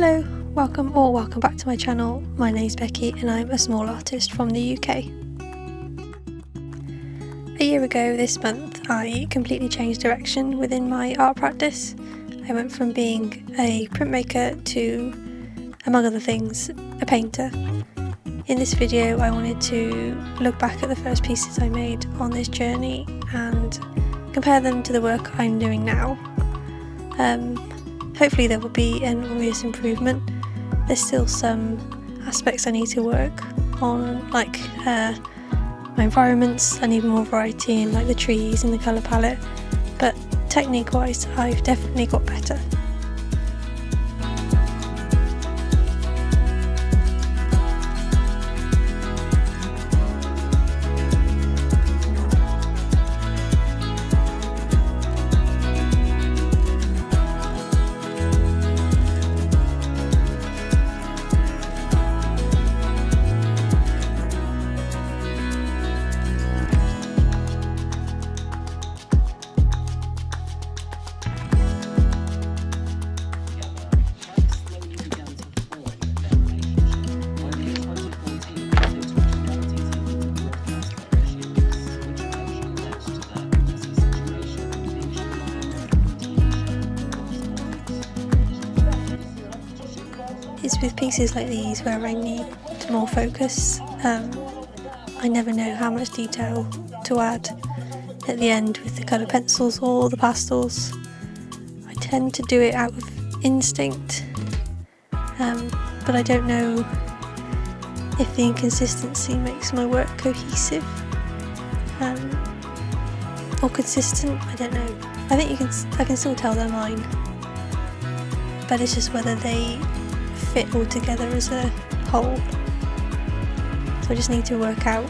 Hello, welcome back to my channel. My name's Becky and I'm a small artist from the UK. A year ago this month I completely changed direction within my art practice. I went from being a printmaker to, among other things, a painter. In this video I wanted to look back at the first pieces I made on this journey and compare them to the work I'm doing now. Hopefully there will be an obvious improvement. There's still some aspects I need to work on, like my environments. I need more variety in like the trees and the colour palette, but technique wise I've definitely got better. It's with pieces like these where I need more focus. I never know how much detail to add at the end with the colour pencils or the pastels. I tend to do it out of instinct, but I don't know if the inconsistency makes my work cohesive or consistent. I don't know. I think I can still tell they're mine, but it's just whether they fit all together as a whole. So I just need to work out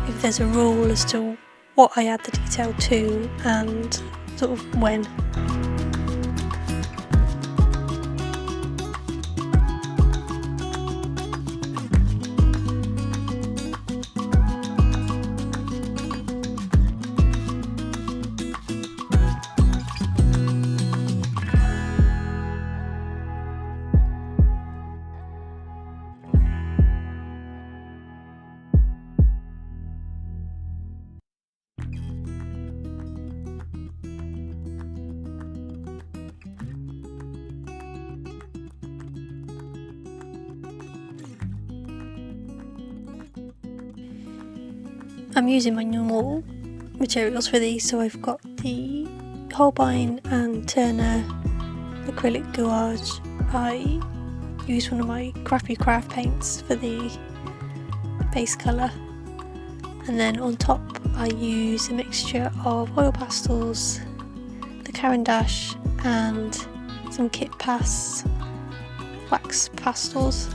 if there's a rule as to what I add the detail to and sort of when. I'm using my normal materials for these, so I've got the Holbein and Turner acrylic gouache. I use one of my Crappy Craft paints for the base colour, and then on top I use a mixture of oil pastels, the Caran d'Ache and some Kit Pass wax pastels.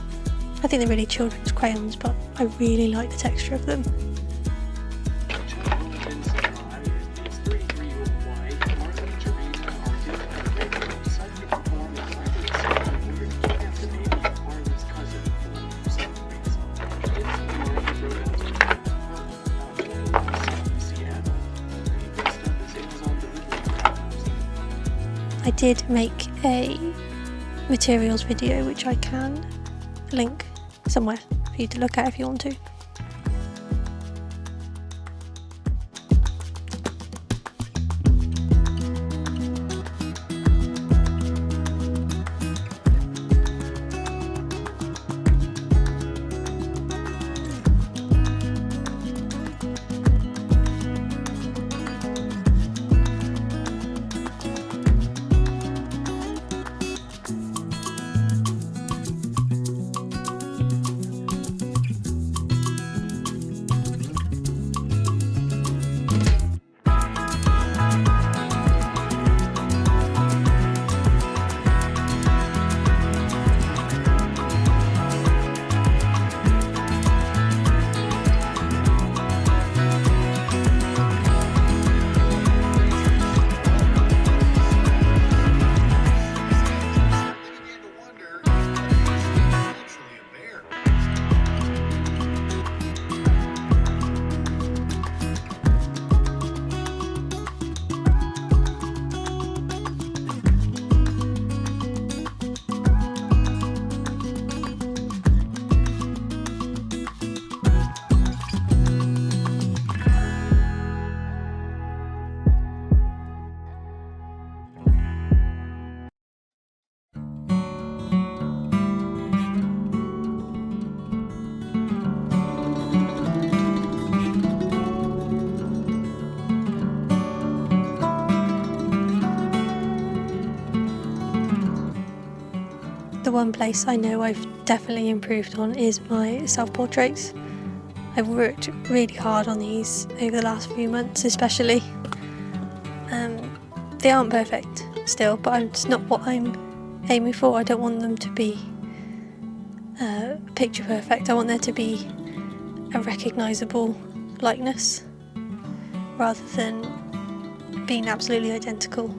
I think they're really children's crayons, but I really like the texture of them. I did make a materials video which I can link somewhere for you to look at if you want to. the one place I know I've definitely improved on is my self-portraits. I've worked really hard on these over the last few months especially. They aren't perfect still, but it's not what I'm aiming for. I don't want them to be picture perfect. I want there to be a recognisable likeness rather than being absolutely identical.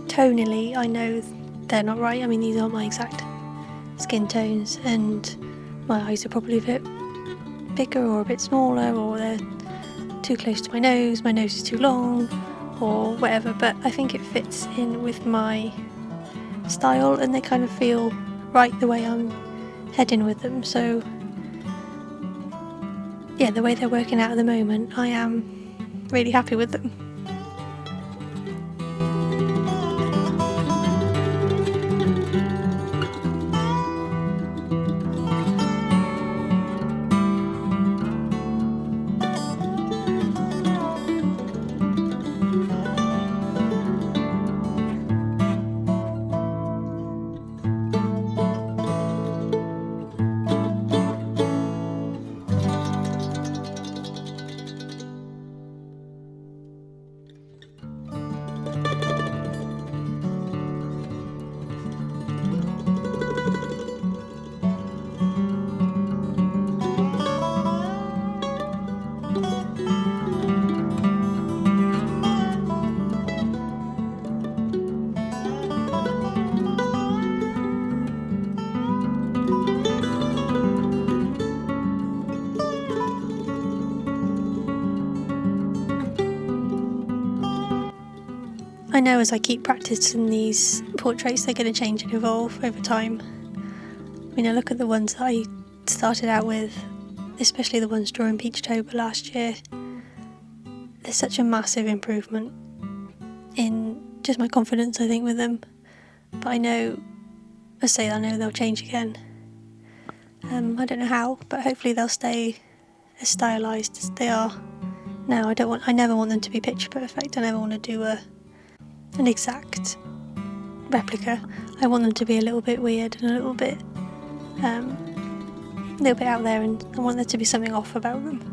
Tonally, I know they're not right. I mean, these aren't my exact skin tones, and my eyes are probably a bit bigger or a bit smaller, or they're too close to my nose is too long, or whatever, but I think it fits in with my style and they kind of feel right the way I'm heading with them. So yeah, the way they're working out at the moment, I am really happy with them. I know as I keep practicing these portraits, they're going to change and evolve over time. I mean, I look at the ones that I started out with, especially the ones during Peachtober last year. There's such a massive improvement in just my confidence, I think, with them. But I know they'll change again. I don't know how, but hopefully they'll stay as stylised as they are now. I never want them to be picture perfect. I never want to do an exact replica. I want them to be a little bit weird and a little bit out there, and I want there to be something off about them.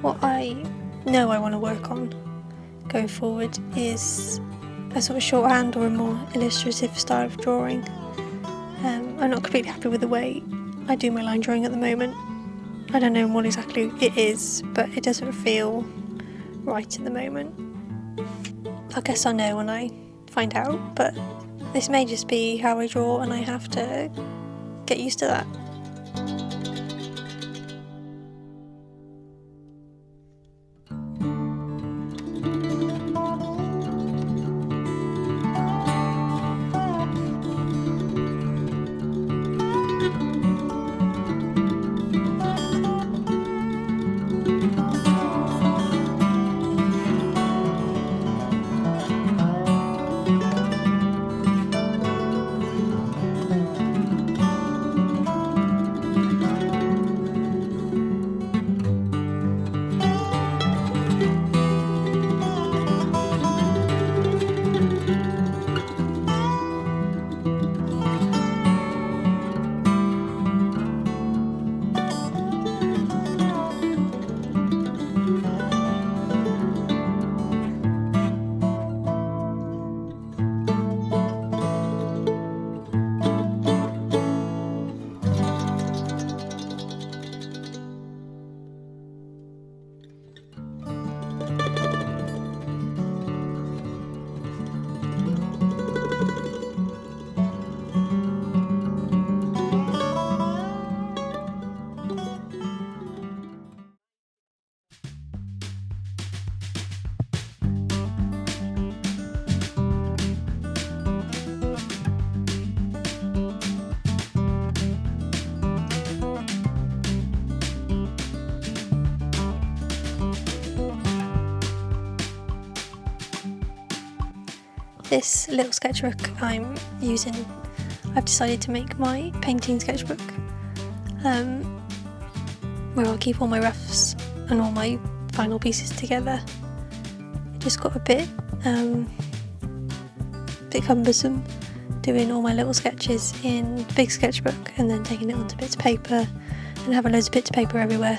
What I know I want to work on going forward is a sort of shorthand or a more illustrative style of drawing. I'm not completely happy with the way I do my line drawing at the moment. I don't know what exactly it is, but it doesn't feel right at the moment. I guess I'll know when I find out, but this may just be how I draw and I have to get used to that. this little sketchbook I've decided to make my painting sketchbook, where I'll keep all my roughs and all my final pieces together. It just got a bit cumbersome doing all my little sketches in the big sketchbook and then taking it onto bits of paper and having loads of bits of paper everywhere.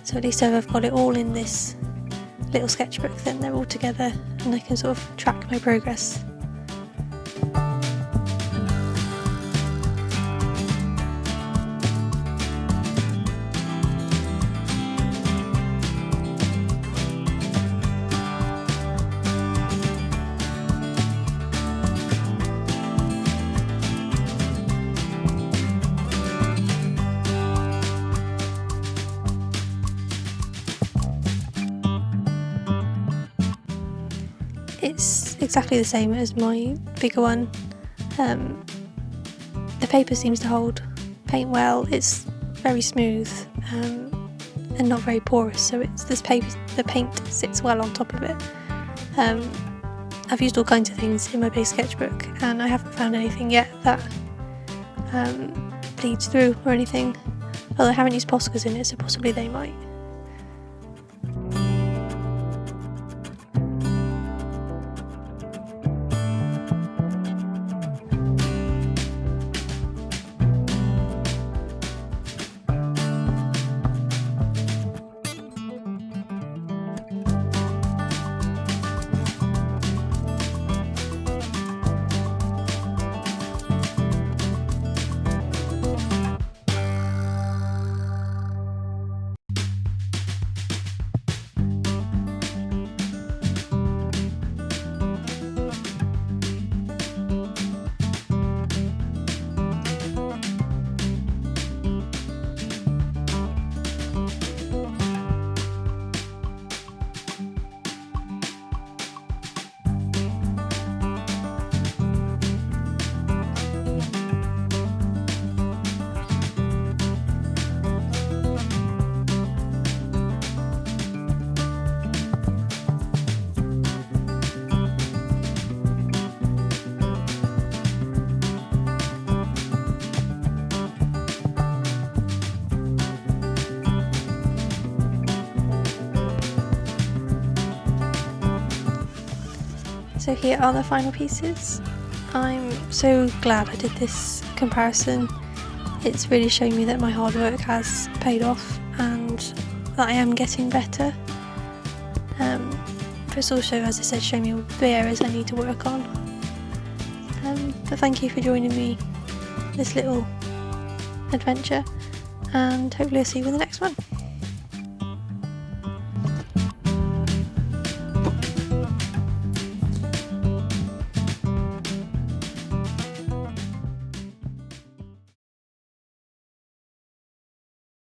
So at least if I've got it all in this little sketchbook, then they're all together and I can sort of track my progress. It's exactly the same as my bigger one. The paper seems to hold paint well. It's very smooth and not very porous, so the paint sits well on top of it. I've used all kinds of things in my big sketchbook and I haven't found anything yet that bleeds through or anything, although I haven't used Poscas in it, so possibly they might. So here are the final pieces. I'm so glad I did this comparison. It's really shown me that my hard work has paid off and that I am getting better. But it's also, as I said, shown me the areas I need to work on. But thank you for joining me this little adventure, and hopefully I'll see you in the next one.